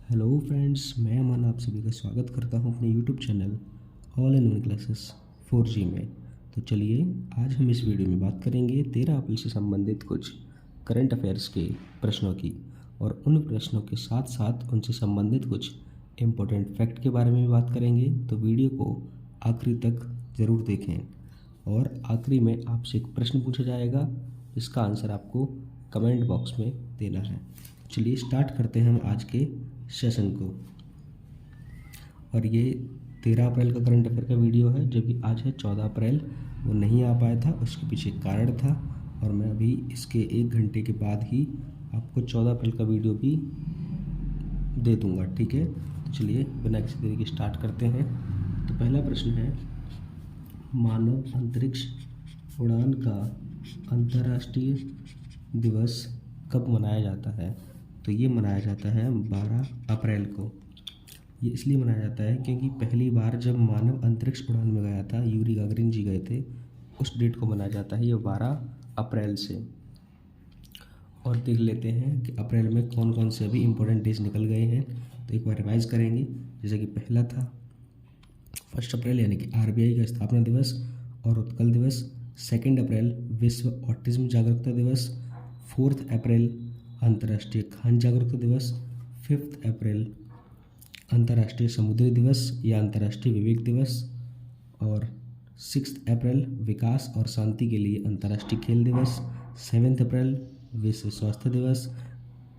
Hello friends, मैं अमन आप सभी का स्वागत करता हूं अपने YouTube channel all in one classes 4G में। तो चलिए आज हम इस वीडियो में बात करेंगे 13 अप्रैल से संबंधित कुछ करंट अफेयर्स के प्रश्नों की, और उन प्रश्नों के साथ साथ उनसे संबंधित कुछ इम्पोर्टेंट फैक्ट के बारे में भी बात करेंगे। तो वीडियो को आखिरी तक ज़रूर देखें, और आखिरी में आपसे एक प्रश्न पूछा जाएगा, इसका आंसर आपको कमेंट बॉक्स में देना है। चलिए स्टार्ट करते हैं हम आज के सेशन को। और ये 13 अप्रैल का करंट अफेयर का वीडियो है, जबकि आज है 14 अप्रैल। वो नहीं आ पाया था, उसके पीछे एक कारण था, और मैं अभी इसके 1 घंटे के बाद ही आपको 14 अप्रैल का वीडियो भी दे दूंगा, ठीक है। तो चलिए बिना किसी देरी के स्टार्ट करते हैं। तो पहला प्रश्न है, मानव अंतरिक्ष उड़ान का अंतर्राष्ट्रीय दिवस कब मनाया जाता है? तो ये मनाया जाता है 12 अप्रैल को। ये इसलिए मनाया जाता है क्योंकि पहली बार जब मानव अंतरिक्ष उड़ान में गया था, यूरी गागरिन जी गए थे, उस डेट को मनाया जाता है, ये 12 अप्रैल से। और देख लेते हैं कि अप्रैल में कौन कौन से अभी इम्पोर्टेंट डेज निकल गए हैं। तो एक बार रिवाइज करेंगे। जैसे कि पहला था 1 अप्रैल यानी कि RBI का स्थापना दिवस और उत्कल दिवस। 2 अप्रैल विश्व ऑटिज्म जागरूकता दिवस। 4 अप्रैल अंतर्राष्ट्रीय खान जागरूकता दिवस। 5 अप्रैल अंतर्राष्ट्रीय समुद्री दिवस या अंतर्राष्ट्रीय विवेक दिवस। और 6 अप्रैल विकास और शांति के लिए अंतर्राष्ट्रीय खेल दिवस। 7 अप्रैल विश्व स्वास्थ्य दिवस।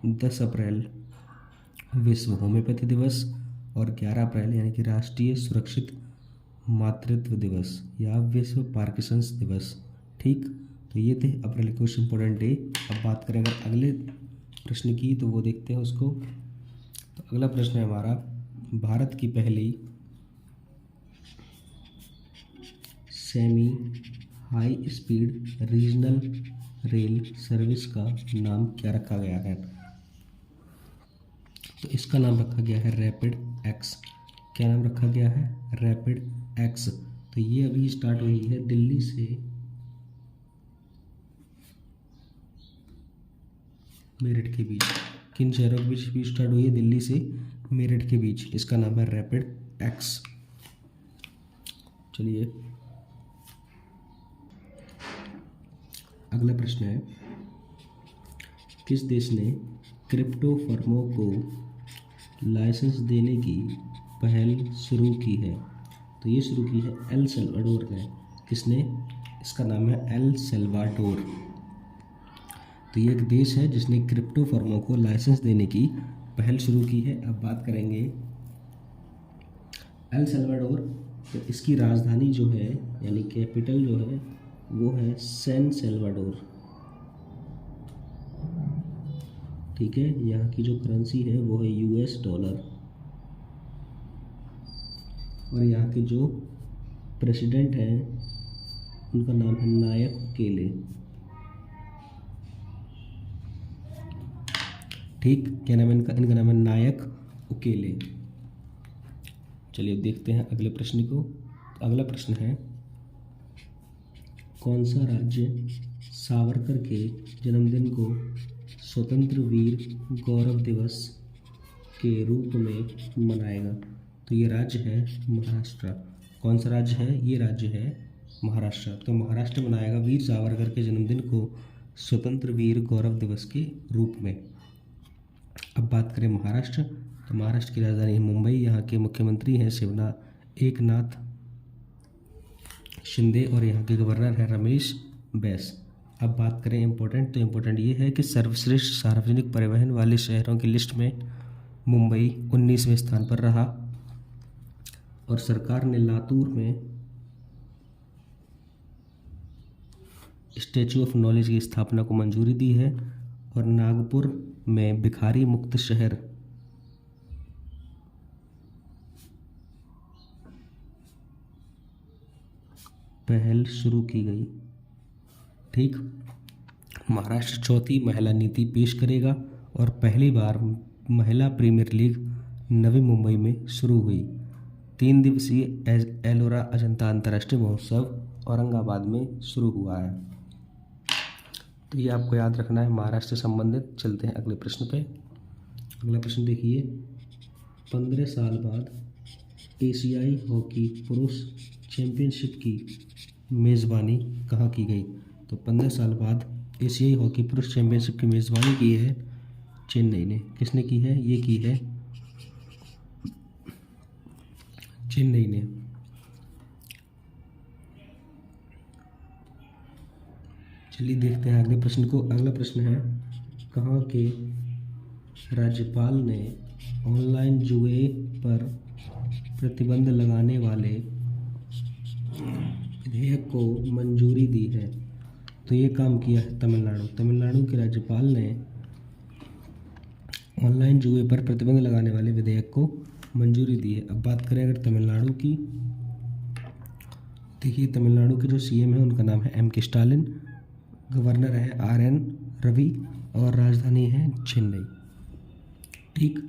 10 अप्रैल विश्व होम्योपैथी दिवस। और 11 अप्रैल यानी कि राष्ट्रीय सुरक्षित मातृत्व दिवस या विश्व पार्किंसंस दिवस। ठीक, तो ये थे अप्रैल के कुछ इम्पोर्टेंट डे। अब बात करें अगर अगले प्रश्न की, तो वो देखते हैं उसको। तो अगला प्रश्न है हमारा, भारत की पहली semi high speed regional rail service का नाम क्या रखा गया है? तो इसका नाम रखा गया है रैपिड एक्स। क्या नाम रखा गया है? Rapid x. तो ये अभी स्टार्ट हुई है दिल्ली से मेरठ के बीच। किन शहरों के बीच भी स्टार्ट हुई है? दिल्ली से मेरठ के बीच। इसका नाम है रैपिड एक्स। चलिए अगला प्रश्न है, किस देश ने क्रिप्टो फर्मों को लाइसेंस देने की पहल शुरू की है? तो ये शुरू की है एल सल्वाडोर ने। किसने? इसका नाम है एल सल्वाडोर। तो ये एक देश है जिसने क्रिप्टो फर्मों को लाइसेंस देने की पहल शुरू की है। अब बात करेंगे एल सल्वाडोर। तो इसकी राजधानी जो है यानी कैपिटल जो है वो है सैन सल्वाडोर। ठीक है, यहाँ की जो करेंसी है वो है US डॉलर। और यहाँ के जो प्रेसिडेंट हैं उनका नाम है नायक बुकेले। ठीक, क्या नाम है इनका नाम है नायक बुकेले। चलिए देखते हैं अगले प्रश्न को। तो अगला प्रश्न है, कौन सा राज्य सावरकर के जन्मदिन को स्वतंत्र वीर गौरव दिवस के रूप में मनाएगा? तो ये राज्य है महाराष्ट्र। कौन सा राज्य है? ये राज्य है महाराष्ट्र। तो महाराष्ट्र मनाएगा वीर सावरकर के जन्मदिन को स्वतंत्र वीर गौरव दिवस के रूप में। अब बात करें महाराष्ट्र। तो महाराष्ट्र की राजधानी है मुंबई। यहाँ के मुख्यमंत्री हैं एकनाथ शिंदे, और यहाँ के गवर्नर है रमेश बैस। अब बात करें इम्पोर्टेंट, तो इम्पोर्टेंट ये है कि सर्वश्रेष्ठ सार्वजनिक परिवहन वाले शहरों की लिस्ट में मुंबई 19वें स्थान पर रहा। और सरकार ने लातूर में स्टैचू ऑफ नॉलेज की स्थापना को मंजूरी दी है। और नागपुर में भिखारी मुक्त शहर पहल शुरू की गई। ठीक, महाराष्ट्र चौथी महिला नीति पेश करेगा। और पहली बार महिला प्रीमियर लीग नवी मुंबई में शुरू हुई। 3 दिवसीय एलोरा अजंता अंतर्राष्ट्रीय महोत्सव औरंगाबाद में शुरू हुआ है। तो ये आपको याद रखना है महाराष्ट्र से संबंधित। चलते हैं अगले प्रश्न पे। अगला प्रश्न देखिए, 15 साल बाद एशियाई हॉकी पुरुष चैंपियनशिप की मेज़बानी कहाँ की गई? तो 15 साल बाद एशियाई हॉकी पुरुष चैंपियनशिप की मेज़बानी की है चेन्नई ने। किसने की है? ये की है चेन्नई ने। चलिए देखते हैं अगले प्रश्न को। अगला प्रश्न है, कहाँ के राज्यपाल ने ऑनलाइन जुए पर प्रतिबंध लगाने वाले विधेयक को मंजूरी दी है? तो ये काम किया है तमिलनाडु। तमिलनाडु के राज्यपाल ने ऑनलाइन जुए पर प्रतिबंध लगाने वाले विधेयक को मंजूरी दी है। अब बात करें अगर तमिलनाडु की, देखिए तमिलनाडु के जो सीएम है उनका नाम है M.K. स्टालिन, गवर्नर है R.N. रवि और राजधानी है चेन्नई। ठीक,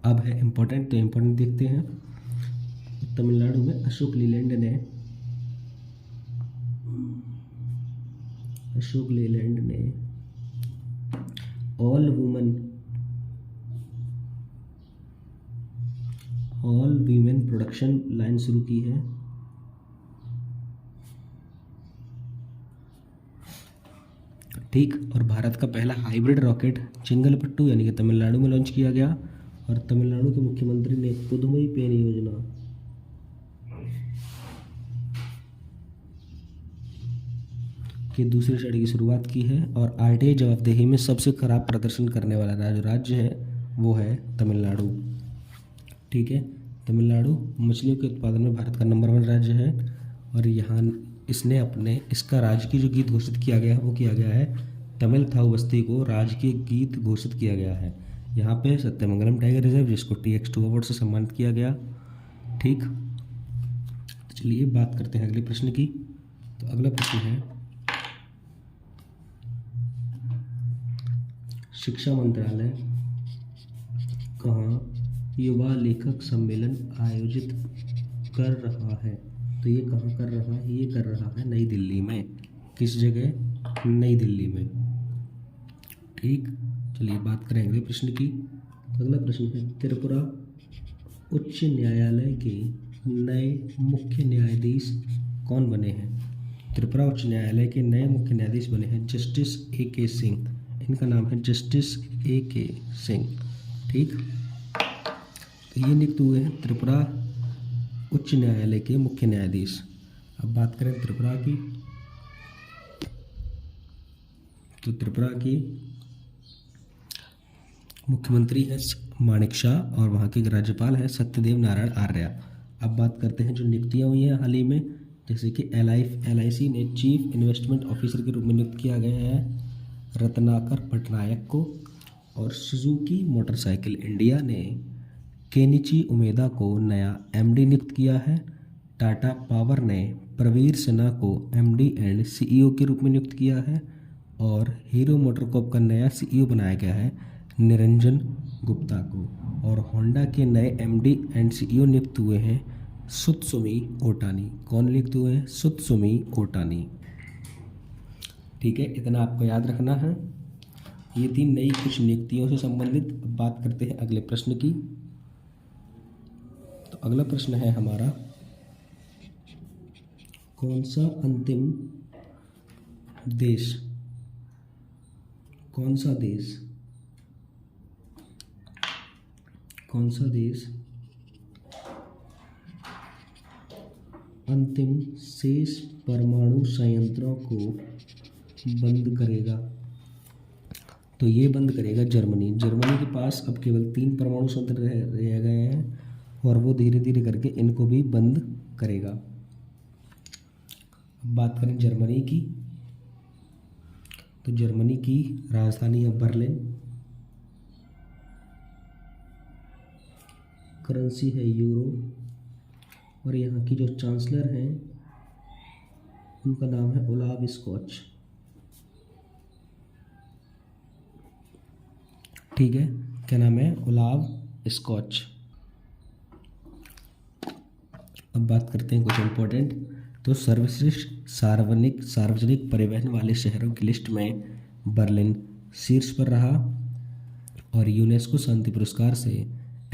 अब है इम्पोर्टेंट, तो इम्पोर्टेंट देखते हैं। तमिलनाडु में अशोक लीलैंड ने ऑल वीमेन प्रोडक्शन लाइन शुरू की है। ठीक, और भारत का पहला हाइब्रिड रॉकेट चिंगलपट्टू यानी कि तमिलनाडु में लॉन्च किया गया। और तमिलनाडु के मुख्यमंत्री ने पुदुमई पेन योजना की दूसरी श्रेणी की शुरुआत की है। और आरटीआई जवाबदेही में सबसे खराब प्रदर्शन करने वाला राज्य है वो है तमिलनाडु। ठीक है, तमिलनाडु मछलियों के उत्पादन में भारत का नंबर 1 राज्य है। और यहाँ इसका राजकीय जो गीत घोषित किया गया है वो किया गया है तमिल थाऊ बस्ती को राजकीय गीत घोषित किया गया है। यहाँ पे सत्यमंगलम टाइगर रिजर्व जिसको TX2 अवार्ड से सम्मानित किया गया। ठीक, तो चलिए बात करते हैं अगले प्रश्न की। तो अगला प्रश्न है, शिक्षा मंत्रालय कहाँ युवा लेखक सम्मेलन आयोजित कर रहा है? तो ये कहाँ कर रहा है? ये कर रहा है नई दिल्ली में। किस जगह? नई दिल्ली में। ठीक, चलिए बात करें अगले प्रश्न की। तो अगला प्रश्न है, त्रिपुरा उच्च न्यायालय के नए मुख्य न्यायाधीश कौन बने हैं? त्रिपुरा उच्च न्यायालय के नए मुख्य न्यायाधीश बने हैं जस्टिस A.K. सिंह। इनका नाम है जस्टिस A.K. सिंह। ठीक, तो ये नियुक्त हुए हैं त्रिपुरा उच्च न्यायालय के मुख्य न्यायाधीश। अब बात करें त्रिपुरा की, तो त्रिपुरा की मुख्यमंत्री है माणिक शाह और वहाँ के राज्यपाल हैं सत्यदेव नारायण आर्य। अब बात करते हैं जो नियुक्तियाँ हुई हैं हाल ही में, जैसे कि LIC ने चीफ इन्वेस्टमेंट ऑफिसर के रूप में नियुक्त किया गया है रत्नाकर पटनायक को। और सुजुकी मोटरसाइकिल इंडिया ने केनिची उमेदा को नया MD नियुक्त किया है। टाटा पावर ने प्रवीर सिन्हा को MD एंड CEO के रूप में नियुक्त किया है। और हीरो मोटरकॉर्प का नया CEO बनाया गया है निरंजन गुप्ता को। और होंडा के नए MD एंड CEO नियुक्त हुए हैं सुत्सुमी ओटानी। कौन नियुक्त हुए हैं? सुत्सुमी ओटानी। ठीक है, इतना आपको याद रखना है। ये थी नई कुछ नियुक्तियों से संबंधित। अब बात करते हैं अगले प्रश्न की। तो अगला प्रश्न है हमारा, कौन सा देश अंतिम शेष परमाणु संयंत्रों को बंद करेगा? तो ये बंद करेगा जर्मनी। जर्मनी के पास अब केवल 3 परमाणु संयंत्र रह गए हैं और वो धीरे धीरे करके इनको भी बंद करेगा। अब बात करें जर्मनी की, तो जर्मनी की राजधानी है बर्लिन, करेंसी है यूरो और यहाँ की जो चांसलर हैं उनका नाम है ओलाव स्कॉच। ठीक है, क्या नाम है? Olaf Scholz. अब बात करते हैं कुछ इम्पोर्टेंट। तो सर्वश्रेष्ठ सार्वजनिक परिवहन वाले शहरों की लिस्ट में बर्लिन शीर्ष पर रहा। और यूनेस्को शांति पुरस्कार से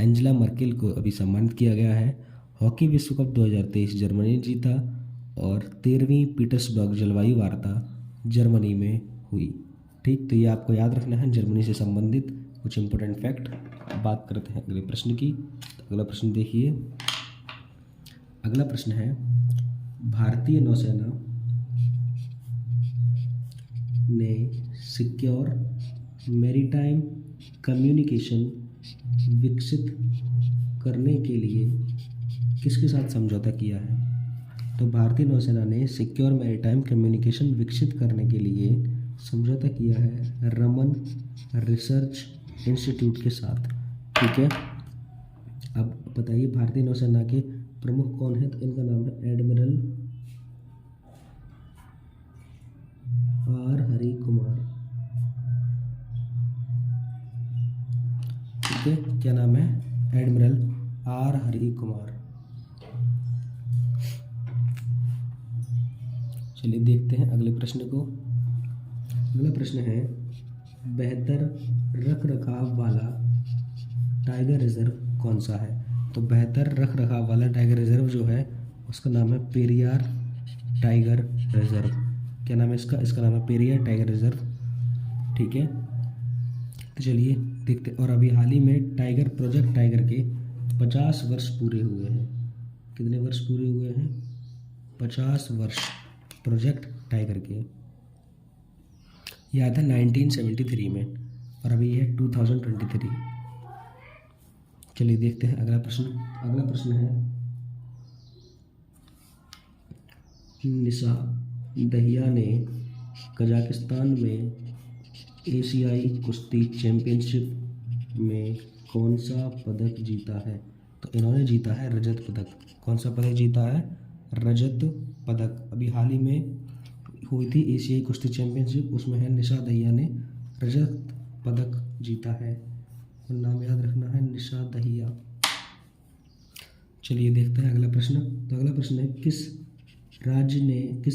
एंजेला मर्केल को अभी सम्मानित किया गया है। हॉकी विश्व कप 2023 जर्मनी ने जीता। और 13वीं पीटर्सबर्ग जलवायु वार्ता जर्मनी में हुई। ठीक, तो ये आपको याद रखना है जर्मनी से संबंधित कुछ इंपॉर्टेंट फैक्ट। बात करते हैं अगले प्रश्न की। तो अगला प्रश्न देखिए। अगला प्रश्न है, भारतीय नौसेना ने सिक्योर मैरीटाइम कम्युनिकेशन विकसित करने के लिए किसके साथ समझौता किया है? तो भारतीय नौसेना ने सिक्योर मैरीटाइम कम्युनिकेशन विकसित करने के लिए समझौता किया है रमन रिसर्च इंस्टीट्यूट के साथ। ठीक है, अब बताइए भारतीय नौसेना के प्रमुख कौन है? तो इनका नाम है एडमिरल आर हरि कुमार। ठीक है, क्या नाम है? Admiral R Hari Kumar. चलिए देखते हैं अगले प्रश्न को। अगला प्रश्न है, बेहतर रख रखाव वाला टाइगर रिजर्व कौन सा है? तो बेहतर रख रखाव वाला टाइगर रिजर्व जो है उसका नाम है पेरियार टाइगर रिजर्व। क्या नाम है इसका? इसका नाम है पेरियार टाइगर रिजर्व। ठीक है, तो चलिए देखते। और अभी हाल ही में टाइगर प्रोजेक्ट टाइगर के 50 वर्ष पूरे हुए हैं। कितने वर्ष पूरे हुए हैं? 50 वर्ष प्रोजेक्ट टाइगर के। यह था 1973 में और अभी है 2023। चलिए देखते हैं अगला प्रश्न। अगला प्रश्न है, निशा दहिया ने कजाकिस्तान में एशियाई कुश्ती चैंपियनशिप में कौन सा पदक जीता है? तो इन्होंने जीता है रजत पदक। कौन सा पदक जीता है? रजत पदक। अभी हाल ही में हुई थी एशियाई कुश्ती चैंपियनशिप, उसमें है निशा दहिया ने रजत पदक जीता है। और नाम याद रखना है निशा दहिया। चलिए देखते हैं अगला प्रश्न। तो अगला प्रश्न है, किस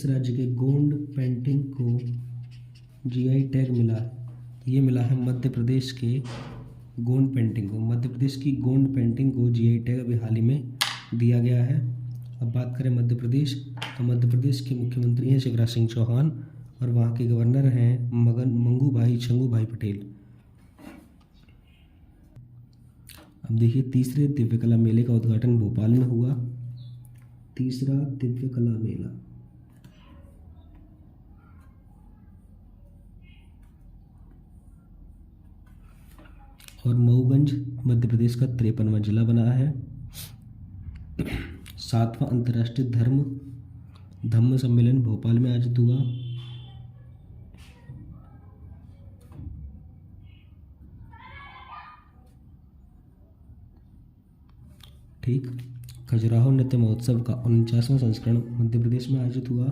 राज्य के गोंड पेंटिंग को जीआई टैग मिला है? ये मिला है मध्य प्रदेश के गोंड पेंटिंग को। मध्य प्रदेश की गोंड पेंटिंग को जीआई टैग अभी हाल ही में दिया गया है। अब बात करें मध्य प्रदेश, तो मध्य प्रदेश के मुख्यमंत्री हैं शिवराज सिंह चौहान और वहाँ के गवर्नर हैं मंगू भाई पटेल। अब देखिए, तीसरे दिव्य कला मेले का उद्घाटन भोपाल में हुआ। तीसरा दिव्य कला मेला। और मऊगंज मध्य प्रदेश का 53वां जिला बना है। 7वां अंतर्राष्ट्रीय धम्म सम्मेलन भोपाल में आयोजित हुआ। ठीक, खजुराहो नृत्य महोत्सव का 49वां संस्करण मध्य प्रदेश में आयोजित हुआ।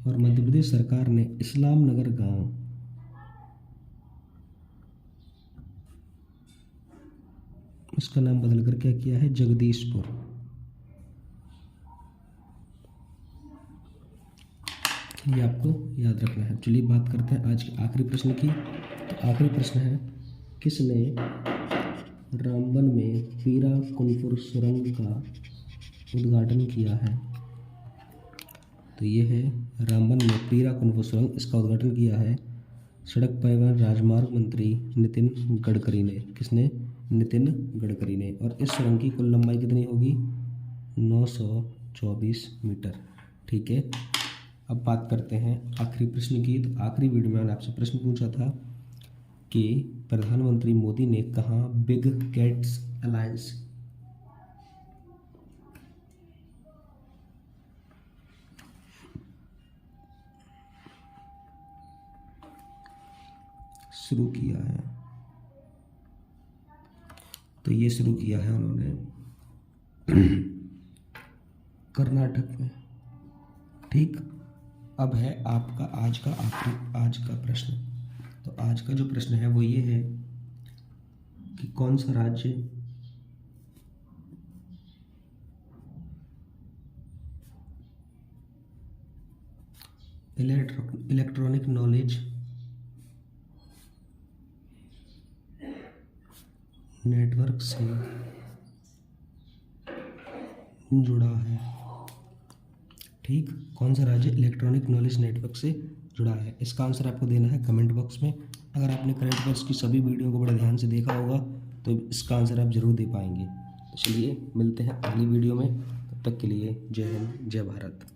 और मध्य प्रदेश सरकार ने इस्लाम नगर गांव इसका नाम बदलकर क्या किया है? जगदीशपुर। ये आपको याद रखना है। चलिए बात करते हैं आज के आखिरी प्रश्न की। तो आखिरी प्रश्न है, किसने रामबन में पीरा कुनपुर सुरंग का उद्घाटन किया है? तो ये है रामबन में पीरा कुनपुर सुरंग, इसका उद्घाटन किया है सड़क परिवहन राजमार्ग मंत्री नितिन गडकरी ने। किसने? नितिन गडकरी ने। और इस सुरंग की कुल लंबाई कितनी होगी? 924 मीटर। ठीक है, अब बात करते हैं आखिरी प्रश्न की। तो आखिरी वीडियो में मैंने आपसे प्रश्न पूछा था कि प्रधानमंत्री मोदी ने कहा बिग कैट्स अलायंस शुरू किया है? तो ये शुरू किया है उन्होंने कर्नाटक में। ठीक, अब है आपका आज का प्रश्न। तो आज का जो प्रश्न है वो ये है कि कौन सा राज्य इलेक्ट्रॉनिक नॉलेज नेटवर्क से जुड़ा है। ठीक, कौन सा राज्य इलेक्ट्रॉनिक नॉलेज नेटवर्क से जुड़ा है? इसका आंसर आपको देना है कमेंट बॉक्स में। अगर आपने करंट अफेयर्स की सभी वीडियो को बड़े ध्यान से देखा होगा तो इसका आंसर आप ज़रूर दे पाएंगे। तो चलिए मिलते हैं अगली वीडियो में, तब तक के लिए जय हिंद, जय भारत।